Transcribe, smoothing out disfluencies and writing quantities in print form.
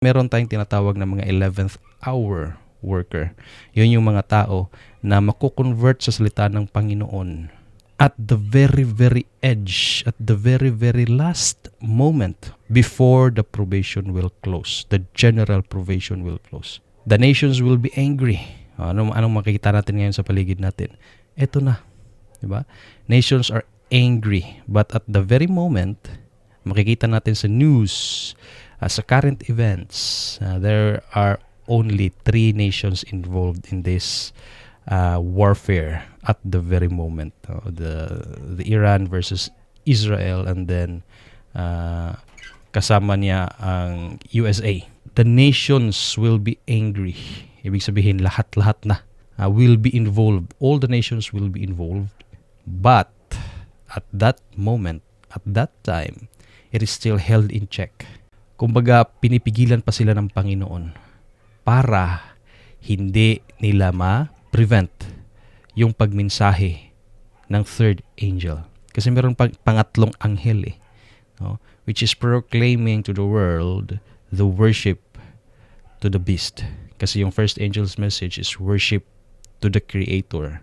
Meron tayong tinatawag na mga 11th hour worker. Yun yung mga tao na mako-convert sa salita ng Panginoon at the very, very edge, at the very, very last moment before the probation will close. The general probation will close. The nations will be angry. Anong makikita natin ngayon sa paligid natin? Ito na. Diba? Nations are angry. But at the very moment, makikita natin sa news, sa current events, there are only 3 nations involved in this warfare at the very moment. The Iran versus Israel, and then kasama niya ang USA. The nations will be angry. Ibig sabihin, lahat-lahat na will be involved. All the nations will be involved. But at that moment, at that time, it is still held in check. Kumbaga, pinipigilan pa sila ng Panginoon para hindi nila ma-prevent yung pagmensahe ng third angel. Kasi meron pangatlong anghel no? Which is proclaiming to the world the worship to the beast. Kasi yung first angel's message is worship to the Creator.